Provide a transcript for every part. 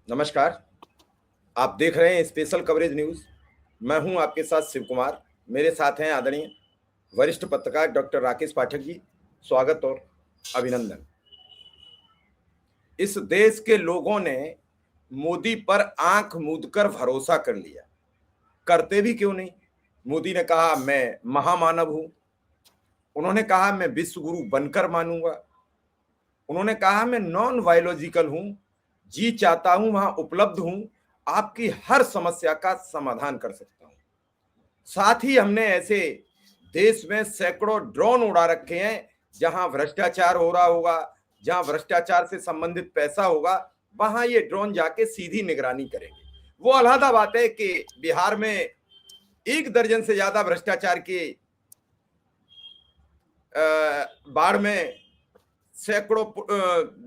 नमस्कार। आप देख रहे हैं स्पेशल कवरेज न्यूज। मैं हूं आपके साथ शिव कुमार। मेरे साथ हैं आदरणीय वरिष्ठ पत्रकार डॉक्टर राकेश पाठक जी। स्वागत और अभिनंदन। इस देश के लोगों ने मोदी पर आंख मूंदकर भरोसा कर लिया। करते भी क्यों नहीं। मोदी ने कहा मैं महामानव हूं। उन्होंने कहा मैं विश्व गुरु बनकर मानूंगा। उन्होंने कहा मैं नॉन बायोलॉजिकल हूं, जी चाहता हूं वहां उपलब्ध हूं, आपकी हर समस्या का समाधान कर सकता हूं। साथ ही हमने ऐसे देश में सैकड़ों ड्रोन उड़ा रखे हैं जहां भ्रष्टाचार हो रहा होगा, जहां भ्रष्टाचार से संबंधित पैसा होगा, वहां ये ड्रोन जाके सीधी निगरानी करेंगे। वो अलहदा बात है कि बिहार में 1 दर्जन से ज्यादा भ्रष्टाचार की बाढ़ में सैकड़ों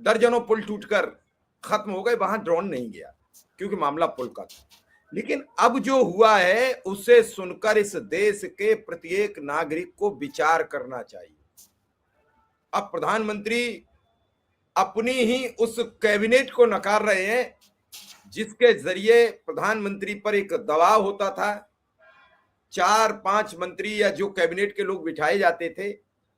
दर्जनों पुल टूटकर खत्म हो गए, वहां ड्रोन नहीं गया क्योंकि मामला पुल का था। लेकिन अब जो हुआ है उसे सुनकर इस देश के प्रत्येक नागरिक को विचार करना चाहिए। अब प्रधानमंत्री अपनी ही उस कैबिनेट को नकार रहे हैं जिसके जरिए प्रधानमंत्री पर एक दबाव होता था। 4-5 मंत्री या जो कैबिनेट के लोग बिठाए जाते थे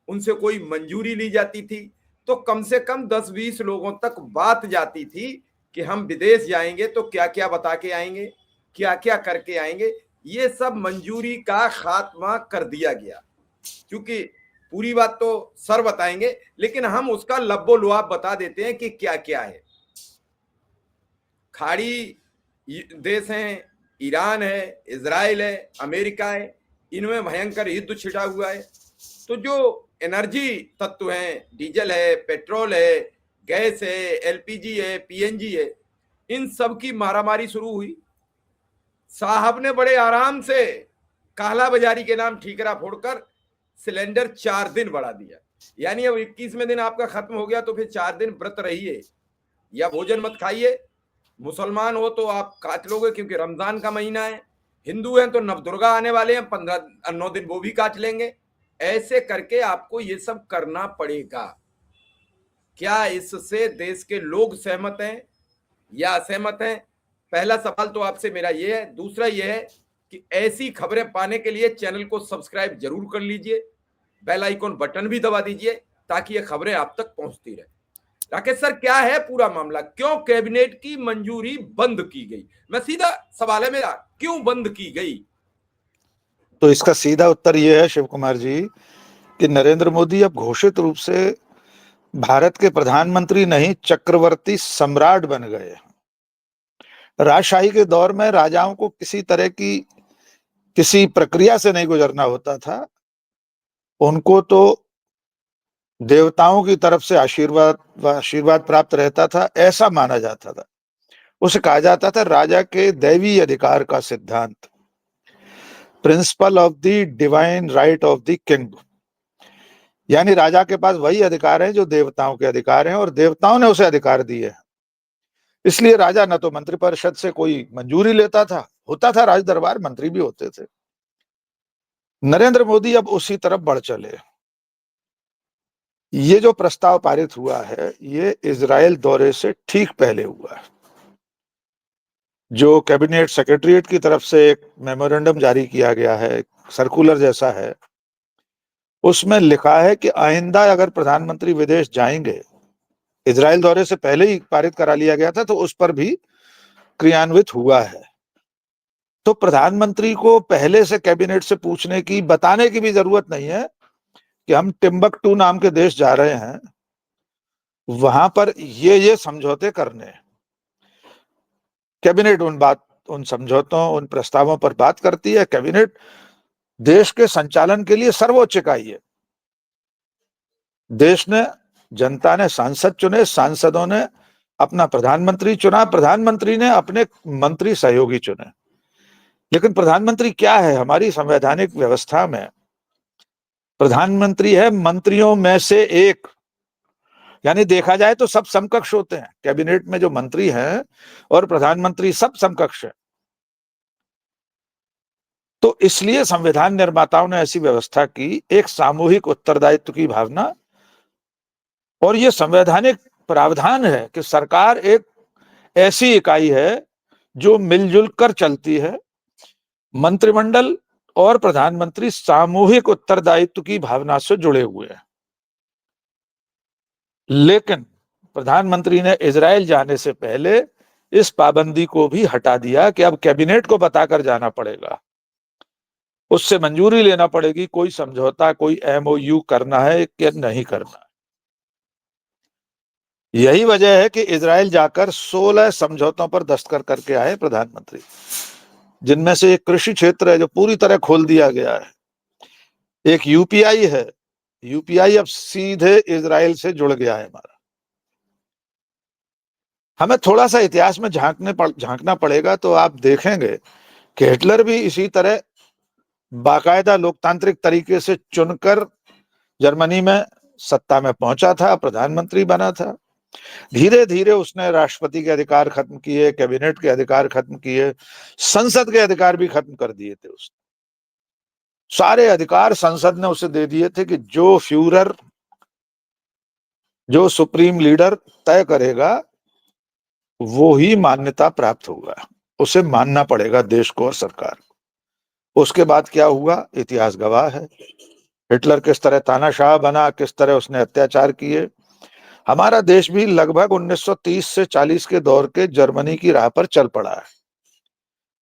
उनसे कोई मंजूरी ली जाती थी तो कम से कम 10-20 लोगों तक बात जाती थी कि हम विदेश जाएंगे तो क्या क्या बता के आएंगे, क्या क्या करके आएंगे। ये सब मंजूरी का खात्मा कर दिया गया क्योंकि पूरी बात तो सर बताएंगे, लेकिन हम उसका लब्बो लुआब बता देते हैं कि क्या क्या है। खाड़ी देश हैं, ईरान है, इजराइल है, अमेरिका है, इनमें भयंकर युद्ध छिड़ा हुआ है। तो जो एनर्जी तत्व हैं, डीजल है, पेट्रोल है, गैस है, एलपीजी है, पीएनजी है, इन सब की मारामारी शुरू हुई। साहब ने बड़े आराम से काला बाजारी के नाम ठीकरा फोड़कर सिलेंडर 4 दिन बढ़ा दिया। यानी अब 21वें दिन आपका खत्म हो गया तो फिर 4 दिन व्रत रहिए या भोजन मत खाइए। मुसलमान हो तो आप काट लोगे क्योंकि रमजान का महीना है। हिंदू हैं तो नवदुर्गा आने वाले हैं, 15-9 दिन वो भी काट लेंगे। ऐसे करके आपको ये सब करना पड़ेगा। क्या इससे देश के लोग सहमत हैं या असहमत हैं? पहला सवाल तो आपसे मेरा ये है। दूसरा ये है कि ऐसी खबरें पाने के लिए चैनल को सब्सक्राइब जरूर कर लीजिए, बेल आइकॉन बटन भी दबा दीजिए ताकि ये खबरें आप तक पहुंचती रहे। राकेश सर, क्या है पूरा मामला? क्यों कैबिनेट की मंजूरी बंद की गई? मैं सीधा सवाल है मेरा, क्यों बंद की गई? तो इसका सीधा उत्तर यह है शिव कुमार जी कि नरेंद्र मोदी अब घोषित रूप से भारत के प्रधानमंत्री नहीं, चक्रवर्ती सम्राट बन गए। राजशाही के दौर में राजाओं को किसी तरह की किसी प्रक्रिया से नहीं गुजरना होता था। उनको तो देवताओं की तरफ से आशीर्वाद प्राप्त रहता था, ऐसा माना जाता था। उसे कहा जाता था राजा के दैवी अधिकार का सिद्धांत, principle of the divine right of the king. यानी राजा के पास वही अधिकार हैं जो देवताओं के अधिकार हैं और देवताओं ने उसे अधिकार दिए हैं। इसलिए राजा न तो मंत्रिपरिषद से कोई मंजूरी लेता था, होता था राज दरबार, मंत्री भी होते थे। नरेंद्र मोदी अब उसी तरफ बढ़ चले। ये जो प्रस्ताव पारित हुआ है ये इजराइल दौरे से ठीक पहले हुआ है। जो कैबिनेट सेक्रेटरीट की तरफ से एक मेमोरेंडम जारी किया गया है, सर्कुलर जैसा है, उसमें लिखा है कि आइंदा अगर प्रधानमंत्री विदेश जाएंगे, इजराइल दौरे से पहले ही पारित करा लिया गया था तो उस पर भी क्रियान्वित हुआ है। तो प्रधानमंत्री को पहले से कैबिनेट से पूछने की, बताने की भी जरूरत नहीं है कि हम टिम्बकटू नाम के देश जा रहे हैं, वहां पर ये समझौते करने। कैबिनेट उन समझौतों, उन प्रस्तावों पर बात करती है। कैबिनेट देश के संचालन के लिए सर्वोच्च इकाई है। देश ने, जनता ने सांसद चुने, सांसदों ने अपना प्रधानमंत्री चुना, प्रधानमंत्री ने अपने मंत्री सहयोगी चुने। लेकिन प्रधानमंत्री क्या है हमारी संवैधानिक व्यवस्था में? प्रधानमंत्री है मंत्रियों में से एक। यानी देखा जाए तो सब समकक्ष होते हैं। कैबिनेट में जो मंत्री हैं और प्रधानमंत्री सब समकक्ष है। तो इसलिए संविधान निर्माताओं ने ऐसी व्यवस्था की, एक सामूहिक उत्तरदायित्व की भावना। और यह संवैधानिक प्रावधान है कि सरकार एक ऐसी इकाई है जो मिलजुल कर चलती है। मंत्रिमंडल और प्रधानमंत्री सामूहिक उत्तरदायित्व की भावना से जुड़े हुए हैं। लेकिन प्रधानमंत्री ने इजराइल जाने से पहले इस पाबंदी को भी हटा दिया कि अब कैबिनेट को बताकर जाना पड़ेगा, उससे मंजूरी लेना पड़ेगी, कोई समझौता, कोई एमओयू करना है कि नहीं करना है। यही वजह है कि इजराइल जाकर 16 समझौतों पर दस्तखत करके आए प्रधानमंत्री, जिनमें से एक कृषि क्षेत्र है जो पूरी तरह खोल दिया गया है, एक यूपीआई है, यूपीआई अब सीधे इजराइल से जुड़ गया है हमारा। हमें थोड़ा सा इतिहास में झांकना पड़ेगा तो आप देखेंगे कि हिटलर भी इसी तरह बाकायदा लोकतांत्रिक तरीके से चुनकर जर्मनी में सत्ता में पहुंचा था, प्रधानमंत्री बना था। धीरे धीरे उसने राष्ट्रपति के अधिकार खत्म किए, कैबिनेट के अधिकार खत्म किए, संसद के अधिकार भी खत्म कर दिए थे उसने। सारे अधिकार संसद ने उसे दे दिए थे कि जो फ्यूरर, जो सुप्रीम लीडर तय करेगा वो ही मान्यता प्राप्त होगा, उसे मानना पड़ेगा देश को और सरकार को। उसके बाद क्या हुआ इतिहास गवाह है। हिटलर किस तरह तानाशाह बना, किस तरह उसने अत्याचार किए। हमारा देश भी लगभग 1930 से 40 के दौर के जर्मनी की राह पर चल पड़ा है।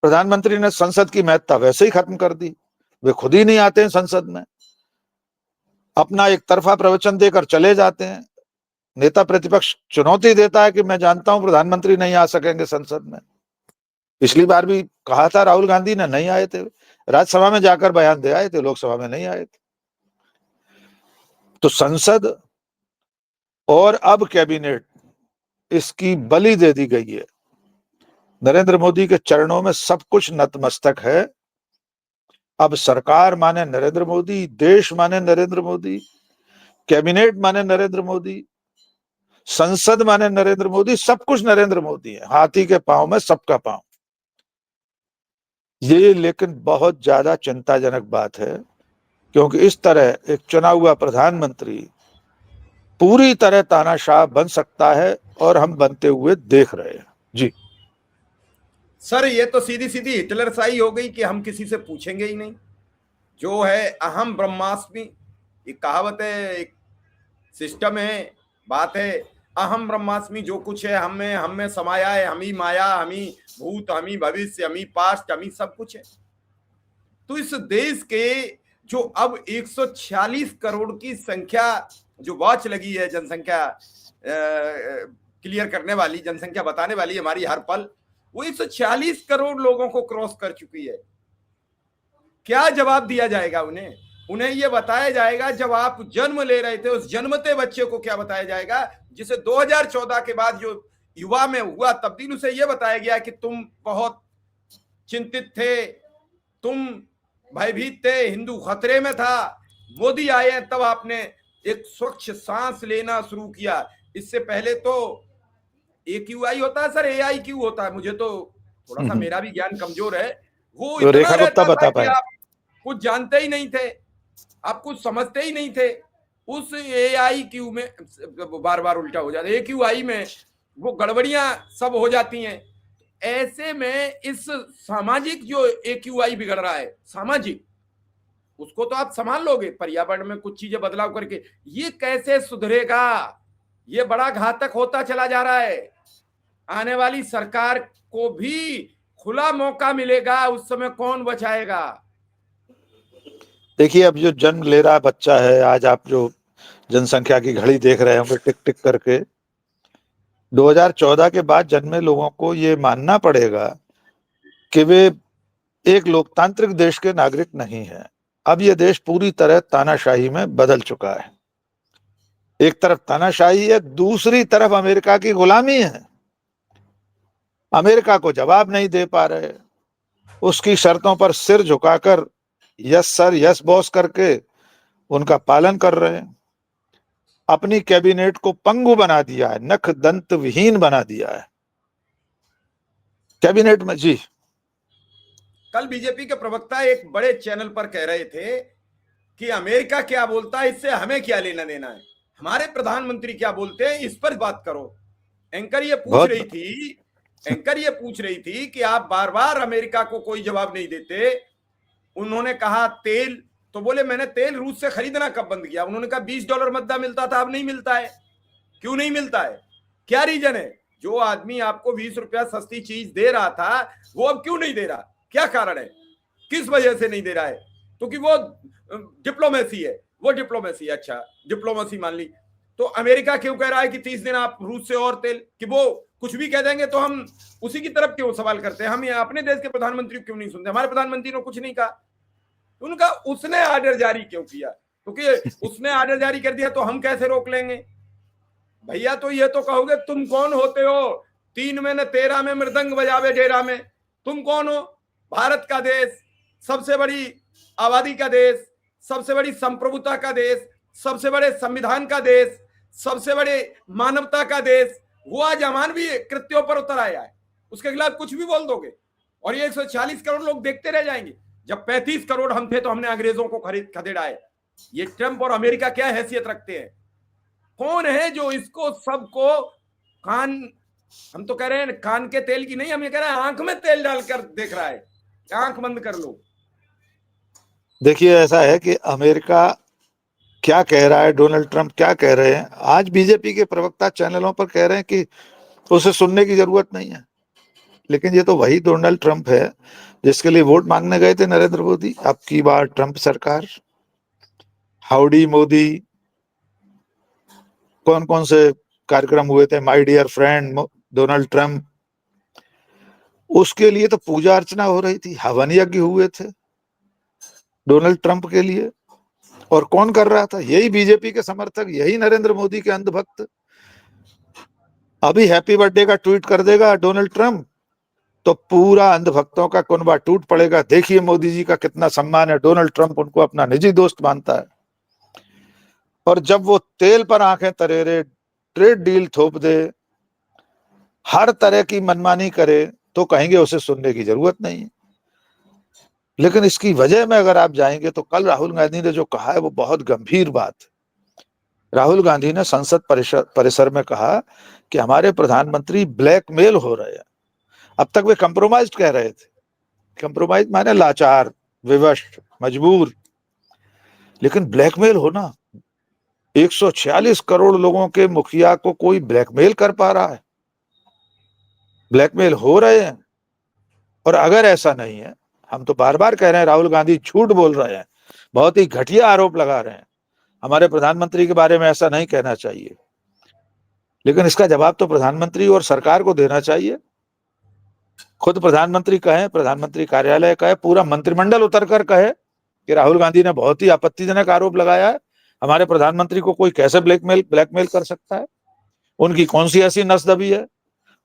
प्रधानमंत्री ने संसद की महत्ता वैसे ही खत्म कर दी, वे खुद ही नहीं आते हैं संसद में, अपना एक तरफा प्रवचन देकर चले जाते हैं। नेता प्रतिपक्ष चुनौती देता है कि मैं जानता हूं प्रधानमंत्री नहीं आ सकेंगे संसद में। पिछली बार भी कहा था राहुल गांधी ने, नहीं आए थे, राज्यसभा में जाकर बयान दे आए थे, लोकसभा में नहीं आए थे। तो संसद और अब कैबिनेट, इसकी बलि दे दी गई है। नरेंद्र मोदी के चरणों में सब कुछ नतमस्तक है। अब सरकार माने नरेंद्र मोदी, देश माने नरेंद्र मोदी, कैबिनेट माने नरेंद्र मोदी, संसद माने नरेंद्र मोदी, सब कुछ नरेंद्र मोदी है। हाथी के पांव में सबका पांव। ये लेकिन बहुत ज्यादा चिंताजनक बात है, क्योंकि इस तरह एक चुना हुआ प्रधानमंत्री पूरी तरह तानाशाह बन सकता है और हम बनते हुए देख रहे हैं। जी सर, ये तो सीधी सीधी हिटलर शाही हो गई कि हम किसी से पूछेंगे ही नहीं। जो है अहम ब्रह्मास्मि, एक कहावत है, एक सिस्टम है, बात है। अहम ब्रह्मास्मि, जो कुछ है हम में समाया है, हम ही माया, हम ही भूत, हम ही भविष्य, हम ही पास्ट, हम ही सब कुछ है। तो इस देश के जो अब 146 करोड़ की संख्या जो वॉच लगी है, जनसंख्या क्लियर करने वाली, जनसंख्या बताने वाली हमारी हर पल, वो 146 करोड़ लोगों को क्रॉस कर चुकी है। क्या जवाब दिया जाएगा उन्हें? उन्हें यह बताया जाएगा जब आप जन्म ले रहे थे उस जन्मते बच्चे को क्या बताया जाएगा, जिसे 2014 के बाद जो युवा में हुआ तब्दील, उसे यह बताया गया कि तुम बहुत चिंतित थे, तुम भयभीत थे, हिंदू खतरे में था, मोदी आए तब आपने एक स्वच्छ सांस लेना शुरू किया। इससे पहले तो AQI होता है सर, AIQ होता है, मुझे तो थोड़ा सा मेरा भी ज्ञान कमजोर है, वो तो इतना रेखा गुप्ता रहता था बता कि पाए। आप कुछ जानते ही नहीं थे, आप कुछ समझते ही नहीं थे। उस AIQ में बार बार उल्टा हो जाता है, AQI में वो गड़बड़ियां सब हो जाती हैं। ऐसे में इस सामाजिक जो AQI बिगड़ रहा है, सामाजिक, उसको तो आप संभाल लोगे पर्यावरण में कुछ चीजें बदलाव करके, ये कैसे सुधरेगा? ये बड़ा घातक होता चला जा रहा है। आने वाली सरकार को भी खुला मौका मिलेगा, उस समय कौन बचाएगा? देखिए, अब जो जन्म ले रहा बच्चा है, आज आप जो जनसंख्या की घड़ी देख रहे होंगे टिक टिक करके, 2014 के बाद जन्मे लोगों को ये मानना पड़ेगा कि वे एक लोकतांत्रिक देश के नागरिक नहीं है। अब ये देश पूरी तरह तानाशाही में बदल चुका है। एक तरफ तानाशाही है, दूसरी तरफ अमेरिका की गुलामी है। अमेरिका को जवाब नहीं दे पा रहे, उसकी शर्तों पर सिर झुकाकर यस सर यस बॉस करके उनका पालन कर रहे हैं। अपनी कैबिनेट को पंगु बना दिया है, नख दंत विहीन बना दिया है कैबिनेट में। जी, कल बीजेपी के प्रवक्ता एक बड़े चैनल पर कह रहे थे कि अमेरिका क्या बोलता है इससे हमें क्या लेना देना है, हमारे प्रधानमंत्री क्या बोलते हैं इस पर बात करो। एंकर ये पूछ बहुत रही थी एंकर ये पूछ रही थी कि आप बार बार अमेरिका को कोई जवाब नहीं देते। उन्होंने कहा तेल, तो बोले मैंने तेल रूस से खरीदना कब बंद किया? उन्होंने कहा $20 मद्दा मिलता था, अब नहीं मिलता है। क्यों नहीं मिलता है? क्या रीजन है? जो आदमी आपको 20 रुपया सस्ती चीज दे रहा था वो अब क्यों नहीं दे रहा? क्या कारण है? किस वजह से नहीं दे रहा है? क्योंकि वो डिप्लोमेसी है, वो डिप्लोमेसी। अच्छा, डिप्लोमेसी मान ली, तो अमेरिका क्यों कह रहा है कि 30 दिन आप रूस से और तेल, कि वो कुछ भी कह देंगे तो हम उसी की तरफ क्यों सवाल करते हैं? हम अपने देश के प्रधानमंत्री को क्यों नहीं सुनते? हमारे प्रधानमंत्री ने कुछ नहीं कहा, उनका उसने आर्डर जारी क्यों किया? क्योंकि उसने आर्डर जारी कर दिया तो हम कैसे रोक लेंगे भैया? तो ये तो कहोगे तुम कौन होते हो, 3 में न 13 में मृदंग बजावे डेरा में। तुम कौन हो? भारत का देश, सबसे बड़ी आबादी का देश, सबसे बड़ी संप्रभुता का देश, सबसे बड़े संविधान का देश, सबसे बड़े मानवता का देश, वो आज अमानवीय कृत्यों पर उतर आया है। उसके खिलाफ कुछ भी बोल दोगे और ये 140 करोड़ लोग देखते रह जाएंगे। जब 35 करोड़ हम थे तो हमने अंग्रेजों को खदेड़ा है। ये ट्रंप और अमेरिका क्या हैसियत रखते हैं? कौन है जो इसको सबको कान, हम तो कह रहे हैं कान के तेल की नहीं, हम ये कह रहे हैं आंख में तेल डालकर देख रहा है। आंख बंद कर लो। देखिए, ऐसा है कि अमेरिका क्या कह रहा है, डोनाल्ड ट्रंप क्या कह रहे हैं, आज बीजेपी के प्रवक्ता चैनलों पर कह रहे हैं कि उसे सुनने की जरूरत नहीं है। लेकिन ये तो वही डोनाल्ड ट्रंप है जिसके लिए वोट मांगने गए थे नरेंद्र मोदी। अब की बार ट्रंप सरकार, हाउडी मोदी, कौन कौन से कार्यक्रम हुए थे, my dear friend Donald Trump, उसके लिए तो पूजा अर्चना हो रही थी, हवन यज्ञ हुए थे डोनाल्ड ट्रंप के लिए। और कौन कर रहा था? यही बीजेपी के समर्थक, यही नरेंद्र मोदी के अंधभक्त। अभी हैप्पी बर्थडे का ट्वीट कर देगा डोनाल्ड ट्रंप तो पूरा अंधभक्तों का कुनबा टूट पड़ेगा। देखिए मोदी जी का कितना सम्मान है, डोनाल्ड ट्रंप उनको अपना निजी दोस्त मानता है। और जब वो तेल पर आंखें तरेरे, ट्रेड डील थोप दे, हर तरह की मनमानी करे, तो कहेंगे उसे सुनने की जरूरत नहीं है। लेकिन इसकी वजह में अगर आप जाएंगे तो कल राहुल गांधी ने जो कहा है वो बहुत गंभीर बात है। राहुल गांधी ने संसद परिसर में कहा कि हमारे प्रधानमंत्री ब्लैकमेल हो रहे हैं। अब तक वे कंप्रोमाइज कह रहे थे, कंप्रोमाइज माने लाचार, विवश, मजबूर। लेकिन ब्लैकमेल होना, 146 करोड़ लोगों के मुखिया को कोई ब्लैकमेल कर पा रहा है? ब्लैकमेल हो रहे हैं। और अगर ऐसा नहीं है, हम तो बार बार कह रहे हैं राहुल गांधी झूठ बोल रहे हैं, बहुत ही घटिया आरोप लगा रहे हैं, हमारे प्रधानमंत्री के बारे में ऐसा नहीं कहना चाहिए। लेकिन इसका जवाब तो प्रधानमंत्री और सरकार को देना चाहिए। खुद प्रधानमंत्री कहे, प्रधानमंत्री कार्यालय कहे, पूरा मंत्रिमंडल उतरकर कहे कि राहुल गांधी ने बहुत ही आपत्तिजनक आरोप लगाया है, हमारे प्रधानमंत्री को कोई कैसे ब्लैकमेल कर सकता है? उनकी कौन सी ऐसी नस दबी है?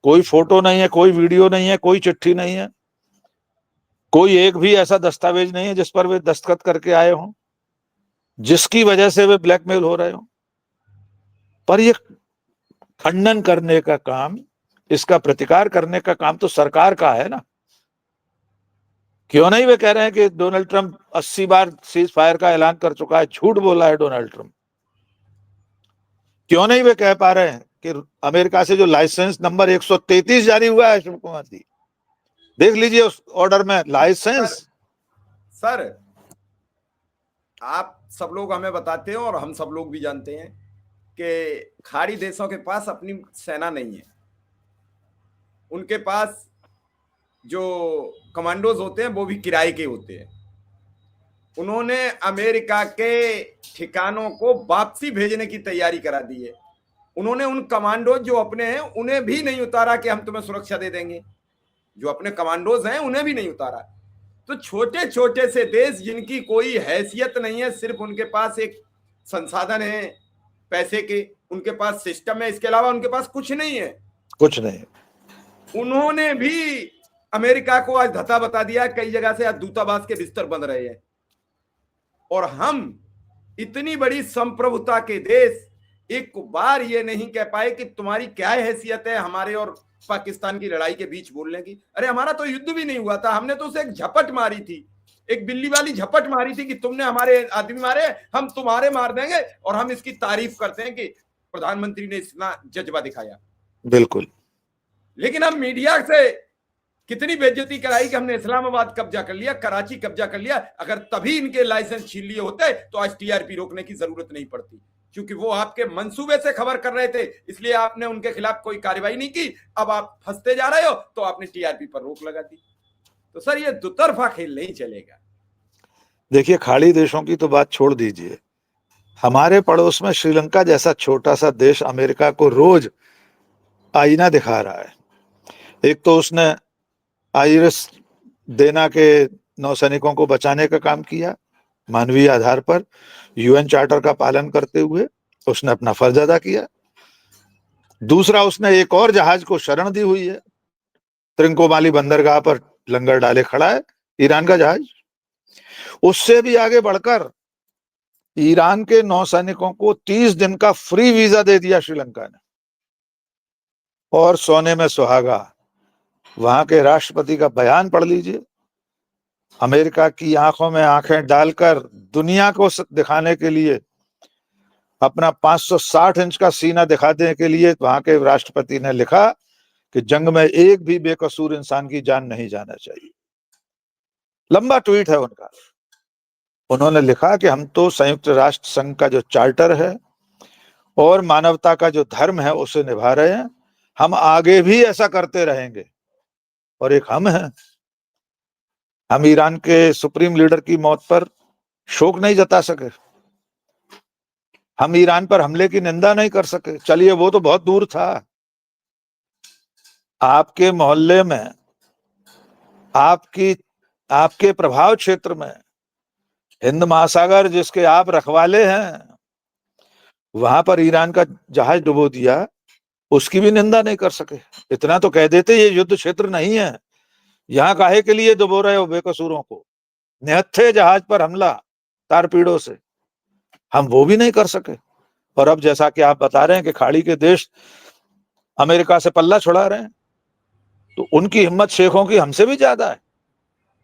कोई फोटो नहीं है, कोई वीडियो नहीं है, कोई चिट्ठी नहीं है, कोई एक भी ऐसा दस्तावेज नहीं है जिस पर वे दस्तखत करके आए हों जिसकी वजह से वे ब्लैकमेल हो रहे हों। पर ये खंडन करने का काम, इसका प्रतिकार करने का काम तो सरकार का है ना। क्यों नहीं वे कह रहे हैं कि डोनाल्ड ट्रंप 80 बार सीज फायर का ऐलान कर चुका है, झूठ बोला है डोनाल्ड ट्रंप? क्यों नहीं वे कह पा रहे हैं कि अमेरिका से जो लाइसेंस नंबर 133 जारी हुआ है, शिव कुमार जी देख लीजिए उस ऑर्डर में लाइसेंस। सर आप सब लोग हमें बताते हैं और हम सब लोग भी जानते हैं कि खाड़ी देशों के पास अपनी सेना नहीं है। उनके पास जो कमांडोज होते हैं वो भी किराए के होते हैं। उन्होंने अमेरिका के ठिकानों को वापसी भेजने की तैयारी करा दी है। उन्होंने उन कमांडोज जो अपने हैं उन्हें भी नहीं उतारा कि हम तुम्हें सुरक्षा दे देंगे। जो अपने कमांडोज हैं उन्हें भी नहीं उतारा। तो छोटे छोटे से देश जिनकी कोई हैसियत नहीं है, सिर्फ उनके पास एक संसाधन है पैसे के, उनके पास सिस्टम है, इसके अलावा उनके पास कुछ नहीं है। कुछ नहीं। उन्होंने भी अमेरिका को आज धता बता दिया। कई जगह से आज दूतावास के बिस्तर बन रहे हैं। और हम इतनी बड़ी संप्रभुता के देश एक बार ये नहीं कह पाए कि तुम्हारी क्या हैसियत है हमारे और पाकिस्तान की लड़ाई के बीच बोलने की। अरे हमारा तो युद्ध भी नहीं हुआ था, हमने तो उसे एक झपट मारी थी, एक बिल्ली वाली झपट मारी थी कि तुमने हमारे आदमी मारे, हम तुम्हारे मार देंगे। और हम इसकी तारीफ करते हैं कि प्रधानमंत्री ने इतना जज्बा दिखाया। बिल्कुल। लेकिन हम मीडिया से कितनी बेइज्जती कराई कि हमने इस्लामाबाद कब्जा कर लिया, कराची कब्जा कर लिया। अगर तभी इनके लाइसेंस छीन लिए होते तो आज टीआरपी रोकने की जरूरत नहीं पड़ती, क्योंकि वो आपके मंसूबे से खबर कर रहे थे, इसलिए आपने उनके खिलाफ कोई कार्रवाई नहीं की। अब आप फंसते जा रहे हो तो आपने टीआरपी पर रोक लगा दी। तो सर ये दुतरफा खेल नहीं चलेगा। देखिए, खाड़ी देशों की तो बात छोड़ दीजिए, हमारे पड़ोस में श्रीलंका जैसा छोटा सा देश अमेरिका को रोज आईना दिखा रहा है। एक तो उसने आइरिस देना के नौसैनिकों को बचाने का काम किया, मानवीय आधार पर यूएन चार्टर का पालन करते हुए उसने अपना फर्ज अदा किया। दूसरा, उसने एक और जहाज को शरण दी हुई है, त्रिंकोमाली बंदरगाह पर लंगर डाले खड़ा है ईरान का जहाज। उससे भी आगे बढ़कर ईरान के नौसैनिकों को 30 दिन का फ्री वीजा दे दिया श्रीलंका ने। और सोने में सुहागा, वहां के राष्ट्रपति का बयान पढ़ लीजिए, अमेरिका की आंखों में आंखें डालकर दुनिया को दिखाने के लिए, अपना 560 इंच का सीना दिखाने के लिए वहां के राष्ट्रपति ने लिखा कि जंग में एक भी बेकसूर इंसान की जान नहीं जाना चाहिए। लंबा ट्वीट है उनका। उन्होंने लिखा कि हम तो संयुक्त राष्ट्र संघ का जो चार्टर है और मानवता का जो धर्म है उसे निभा रहे हैं, हम आगे भी ऐसा करते रहेंगे। और एक हम हैं, हम ईरान के सुप्रीम लीडर की मौत पर शोक नहीं जता सके, हम ईरान पर हमले की निंदा नहीं कर सके। चलिए वो तो बहुत दूर था, आपके मोहल्ले में, आपके प्रभाव क्षेत्र में, हिंद महासागर जिसके आप रखवाले हैं, वहां पर ईरान का जहाज डुबो दिया, उसकी भी निंदा नहीं कर सके। इतना तो कह देते ये युद्ध क्षेत्र नहीं है, यहाँ काहे के लिए डुबो रहे हो बेकसूरों को, निहत्थे जहाज पर हमला तारपीड़ों से, हम वो भी नहीं कर सके। और अब जैसा कि आप बता रहे हैं कि खाड़ी के देश अमेरिका से पल्ला छुड़ा रहे हैं, तो उनकी हिम्मत शेखों की हमसे भी ज्यादा है।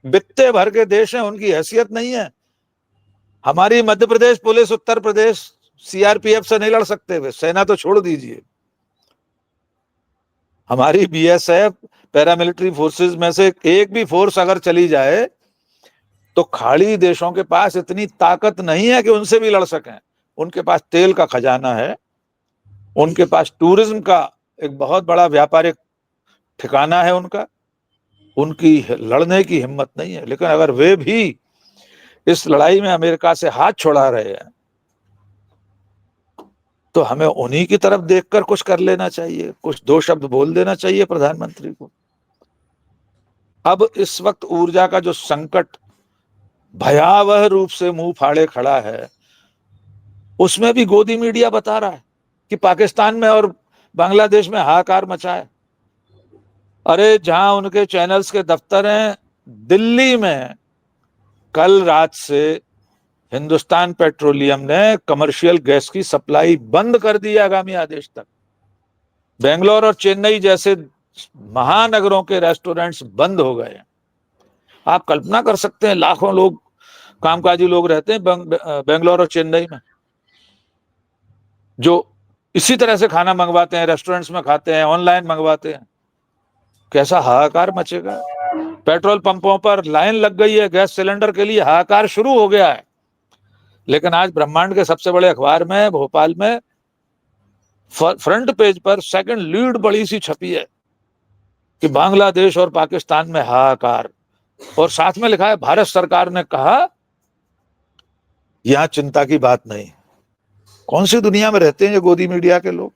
बित्ते भर के देश हैं, उनकी हैसियत नहीं है। हमारी मध्य प्रदेश पुलिस, उत्तर प्रदेश सीआरपीएफ से नहीं लड़ सकते, वे सेना तो छोड़ दीजिए। हमारी बीएसएफ पैरामिलिट्री फोर्सेस में से एक भी फोर्स अगर चली जाए तो खाड़ी देशों के पास इतनी ताकत नहीं है कि उनसे भी लड़ सकें। उनके पास तेल का खजाना है, उनके पास टूरिज्म का एक बहुत बड़ा व्यापारिक ठिकाना है उनका, उनकी लड़ने की हिम्मत नहीं है। लेकिन अगर वे भी इस लड़ाई में अमेरिका से हाथ छोड़ा रहे हैं तो हमें उन्हीं की तरफ देखकर कुछ कर लेना चाहिए, कुछ दो शब्द बोल देना चाहिए प्रधानमंत्री को। अब इस वक्त ऊर्जा का जो संकट भयावह रूप से मुंह फाड़े खड़ा है, उसमें भी गोदी मीडिया बता रहा है कि पाकिस्तान में और बांग्लादेश में हाहाकार मचा है। अरे जहां उनके चैनल्स के दफ्तर हैं, दिल्ली में कल रात से हिंदुस्तान पेट्रोलियम ने कमर्शियल गैस की सप्लाई बंद कर दी आगामी आदेश तक। बेंगलोर और चेन्नई जैसे महानगरों के रेस्टोरेंट्स बंद हो गए। आप कल्पना कर सकते हैं, लाखों लोग, कामकाजी लोग रहते हैं बेंगलोर और चेन्नई में, जो इसी तरह से खाना मंगवाते हैं, रेस्टोरेंट्स में खाते हैं, ऑनलाइन मंगवाते हैं। कैसा हाहाकार मचेगा। पेट्रोल पंपों पर लाइन लग गई है गैस सिलेंडर के लिए, हाहाकार शुरू हो गया है। लेकिन आज ब्रह्मांड के सबसे बड़े अखबार में, भोपाल में, फ्रंट पेज पर सेकंड लीड बड़ी सी छपी है कि बांग्लादेश और पाकिस्तान में हाहाकार, और साथ में लिखा है भारत सरकार ने कहा यहां चिंता की बात नहीं। कौन सी दुनिया में रहते हैं ये गोदी मीडिया के लोग?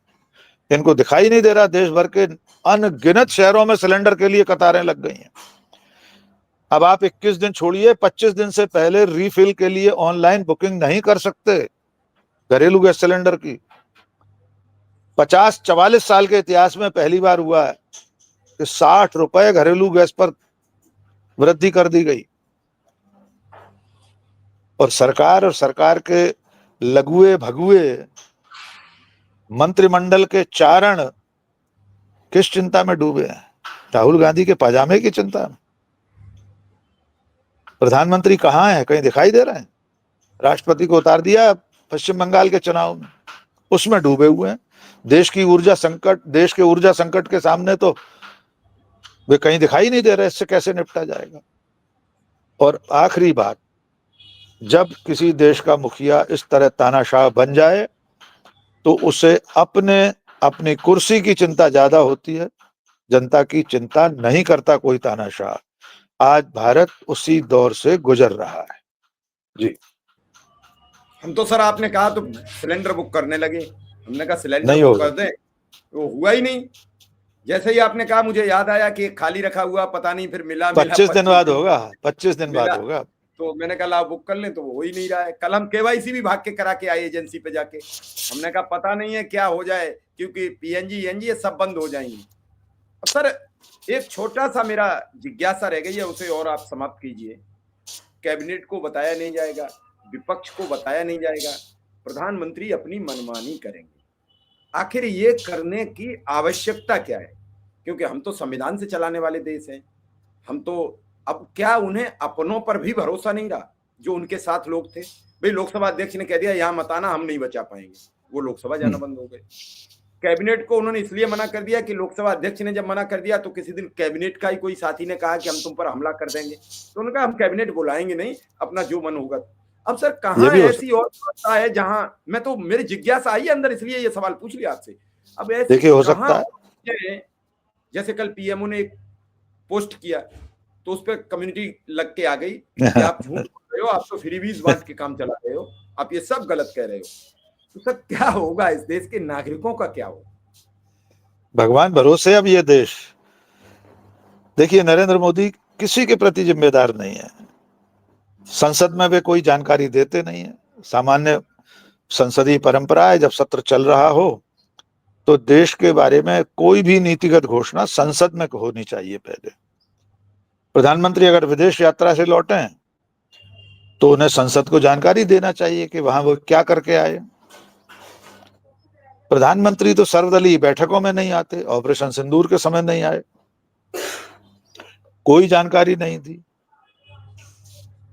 इनको दिखाई नहीं दे रहा देश भर के अनगिनत शहरों में सिलेंडर के लिए कतारें लग गई हैं। अब आप 21 दिन छोड़िए, 25 दिन से पहले रीफिल के लिए ऑनलाइन बुकिंग नहीं कर सकते घरेलू गैस सिलेंडर की। 50-44 साल के इतिहास में पहली बार हुआ है कि 60 रुपए घरेलू गैस पर वृद्धि कर दी गई। और सरकार के लघुए भगुए मंत्रिमंडल के चारण किस चिंता में डूबे हैं? राहुल गांधी के पाजामे की चिंता में। प्रधानमंत्री कहाँ है? कहीं दिखाई दे रहे हैं? राष्ट्रपति को उतार दिया पश्चिम बंगाल के चुनाव में, उसमें डूबे हुए हैं। देश के ऊर्जा संकट के सामने तो वे कहीं दिखाई नहीं दे रहे, इससे कैसे निपटा जाएगा। और आखिरी बात, जब किसी देश का मुखिया इस तरह तानाशाह बन जाए तो उसे अपनी कुर्सी की चिंता ज्यादा होती है, जनता की चिंता नहीं करता कोई तानाशाह। आज भारत उसी दौर से गुजर रहा है। जी। हम तो सर आपने कहा तो सिलेंडर बुक करने लगे, हमने कहा सिलेंडर नहीं बुक होगा। कर दें, तो हुआ ही नहीं। जैसे ही आपने कहा मुझे याद आया कि खाली रखा हुआ, पता नहीं फिर मिला 25 दिन 25 बाद दिन होगा, 25 दिन बाद मिला, होगा। तो मैंने कहा लाओ बुक कर लें, तो वो हो ही नहीं रहा है। कल हम केवाईसी भी भाग के करा के आए एजेंसी पे जाके, हमने कहा पता नहीं है क्या हो जाए, क्योंकि पीएनजी एनजी ये सब बंद हो जाएंगे। अब सर एक छोटा सा मेरा जिज्ञासा रह गई है, उसे और आप समाप्त कीजिए। कैबिनेट को बताया नहीं जाएगा, विपक्ष को बताया नहीं जाएगा, प्रधानमंत्री अपनी मनमानी करेंगे। आखिर ये करने की आवश्यकता क्या है? क्योंकि हम तो संविधान से चलाने वाले देश हैं। हम तो अब क्या उन्हें अपनों पर भी भरोसा नहीं रहा जो उनके साथ लोग थे? भाई लोकसभा अध्यक्ष ने कह दिया यहां मत आना, हम नहीं बचा पाएंगे, वो लोकसभा जाना बंद हो गए। कैबिनेट को उन्होंने इसलिए मना कर दिया कि लोकसभा अध्यक्ष ने जब मना कर दिया तो किसी दिन कैबिनेट का ही कोई साथी ने कहा कि हम तुम पर हमला कर देंगे, तो उन्होंने कहा हम कैबिनेट बुलाएंगे नहीं, अपना जो मन होगा। अब सर ये कहां भी हो ऐसी सकता और व्यवस्था है जहां, मैं तो मेरी जिज्ञासा आई अंदर इसलिए ये सवाल पूछ लिया आपसे। अब है। ऐसी देखिए, हो कहां सकता है। जैसे कल पीएमओ ने एक पोस्ट किया तो उस पर कम्युनिटी लग के आ गई कि आप झूठ बोल रहे हो, आप तो फ्रीबीज बांट के काम चला रहे हो, आप ये सब गलत कह रहे हो। तो सर क्या होगा, इस देश के नागरिकों का क्या होगा? भगवान भरोसे अब ये देश, देखिए नरेंद्र मोदी किसी के प्रति जिम्मेदार नहीं है। संसद में वे कोई जानकारी देते नहीं है। सामान्य संसदीय परंपरा है, जब सत्र चल रहा हो तो देश के बारे में कोई भी नीतिगत घोषणा संसद में होनी चाहिए पहले। प्रधानमंत्री अगर विदेश यात्रा से लौटे तो उन्हें संसद को जानकारी देना चाहिए कि वहां वो क्या करके आए। प्रधानमंत्री तो सर्वदलीय बैठकों में नहीं आते, ऑपरेशन सिंदूर के समय नहीं आए, कोई जानकारी नहीं दी।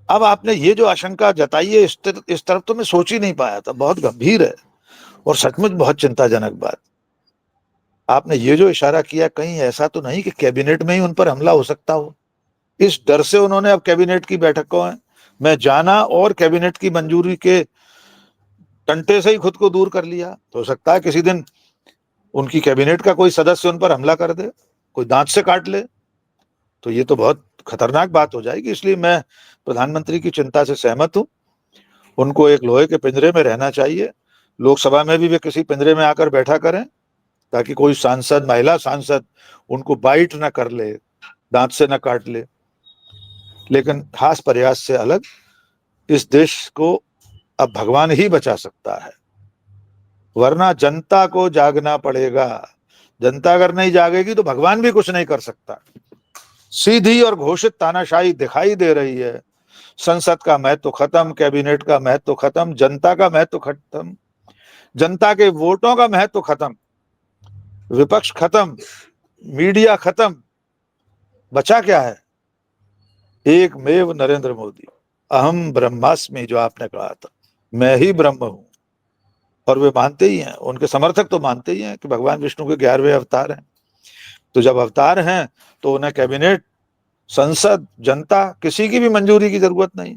अब आपने ये जो आशंका जताई है, इस तरफ तो मैं सोच ही नहीं पाया था। बहुत गंभीर है और सचमुच बहुत चिंताजनक बात। आपने ये जो इशारा किया, कहीं ऐसा तो नहीं कि कैबिनेट में ही उन पर हमला हो सकता हो? इस डर से उन्होंने अब कैबिनेट की बैठकों में जाना और कैबिनेट की मंजूरी के टंटे से ही खुद को दूर कर लिया। तो हो सकता है किसी दिन उनकी कैबिनेट का कोई सदस्य उन पर हमला कर दे, कोई दांत से काट ले, तो ये तो बहुत खतरनाक बात हो जाएगी। इसलिए मैं प्रधानमंत्री की चिंता से सहमत हूं। उनको एक लोहे के पिंजरे में रहना चाहिए। लोकसभा में भी वे किसी पिंजरे में आकर बैठा करें ताकि कोई सांसद, महिला सांसद उनको बाइट ना कर ले, दांत से ना काट ले। लेकिन खास प्रयास से अलग इस देश को अब भगवान ही बचा सकता है, वरना जनता को जागना पड़ेगा। जनता अगर नहीं जागेगी तो भगवान भी कुछ नहीं कर सकता। सीधी और घोषित तानाशाही दिखाई दे रही है। संसद का महत्व खत्म, कैबिनेट का महत्व खत्म, जनता का महत्व खत्म, जनता के वोटों का महत्व खत्म, विपक्ष खत्म, मीडिया खत्म। बचा क्या है? एक मेव नरेंद्र मोदी, अहम ब्रह्मास्मि, जो आपने कहा था, मैं ही ब्रह्म हूं। और वे मानते ही हैं, उनके समर्थक तो मानते ही हैं कि भगवान विष्णु के 11वें अवतार हैं। तो जब अवतार हैं तो उन्हें कैबिनेट, संसद, जनता, किसी की भी मंजूरी की जरूरत नहीं।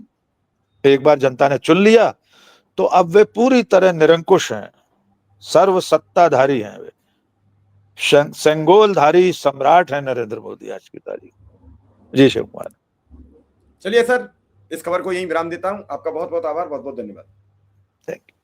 एक बार जनता ने चुन लिया तो अब वे पूरी तरह निरंकुश हैं, सर्व सत्ताधारी हैं। वे सेंगोलधारी सम्राट हैं नरेंद्र मोदी आज की तारीख। जी शिव कुमार। चलिए सर, इस खबर को यहीं विराम देता हूं। आपका बहुत बहुत आभार, बहुत बहुत धन्यवाद। Thank you.